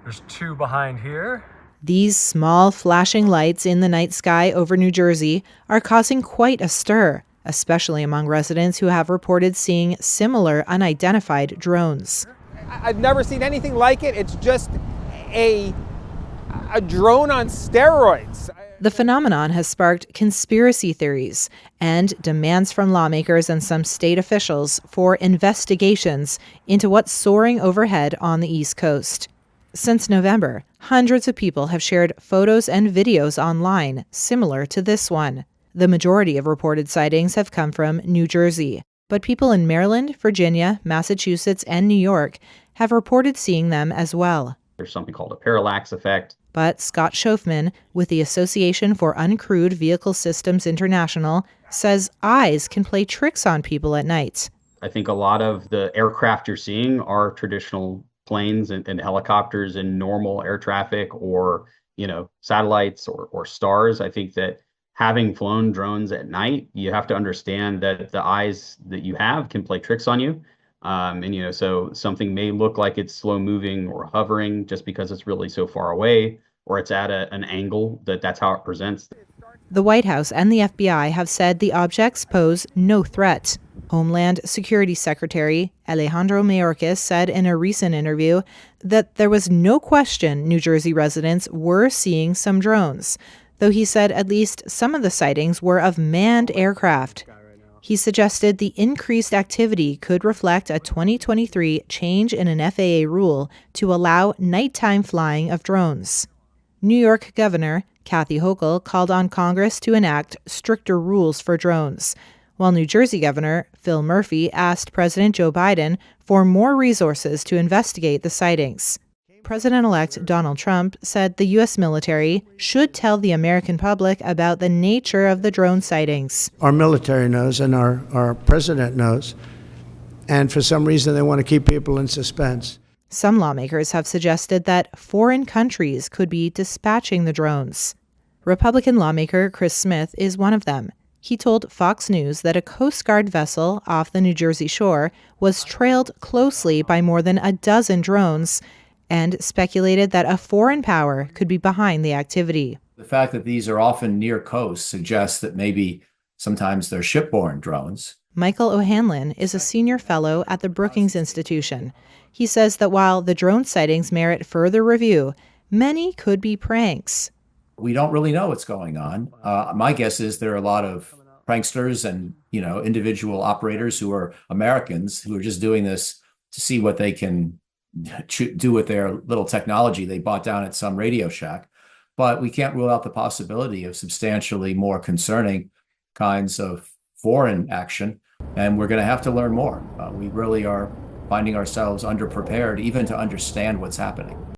There's two behind here. These small flashing lights in the night sky over New Jersey are causing quite a stir, especially among residents who have reported seeing similar unidentified drones. I've never seen anything like it. It's just a drone on steroids. The phenomenon has sparked conspiracy theories and demands from lawmakers and some state officials for investigations into what's soaring overhead on the East Coast. Since November, hundreds of people have shared photos and videos online similar to this one. The majority of reported sightings have come from New Jersey, but people in Maryland, Virginia, Massachusetts, and New York have reported seeing them as well. There's something called a parallax effect. But Scott Schofman, with the Association for Uncrewed Vehicle Systems International, says eyes can play tricks on people at night. I think a lot of the aircraft you're seeing are traditional planes and helicopters in normal air traffic, or, satellites or stars. I think that having flown drones at night, you have to understand that the eyes that you have can play tricks on you. So something may look like it's slow moving or hovering just because it's really so far away, or it's at an angle that's how it presents. The White House and the FBI have said the objects pose no threat. Homeland Security Secretary Alejandro Mayorkas said in a recent interview that there was no question New Jersey residents were seeing some drones, though he said at least some of the sightings were of manned aircraft. He suggested the increased activity could reflect a 2023 change in an FAA rule to allow nighttime flying of drones. New York Governor Kathy Hochul called on Congress to enact stricter rules for drones, while New Jersey Governor Phil Murphy asked President Joe Biden for more resources to investigate the sightings. President-elect Donald Trump said the U.S. military should tell the American public about the nature of the drone sightings. Our military knows and our president knows, and for some reason they want to keep people in suspense. Some lawmakers have suggested that foreign countries could be dispatching the drones. Republican lawmaker Chris Smith is one of them. He told Fox News that a Coast Guard vessel off the New Jersey shore was trailed closely by more than a dozen drones, and speculated that a foreign power could be behind the activity. The fact that these are often near coast suggests that maybe sometimes they're shipborne drones. Michael O'Hanlon is a senior fellow at the Brookings Institution. He says that while the drone sightings merit further review, many could be pranks. We don't really know what's going on. My guess is there are a lot of pranksters and, individual operators who are Americans who are just doing this to see what they can do with their little technology they bought down at some Radio Shack. But we can't rule out the possibility of substantially more concerning kinds of foreign action, and we're going to have to learn more. We really are finding ourselves underprepared even to understand what's happening.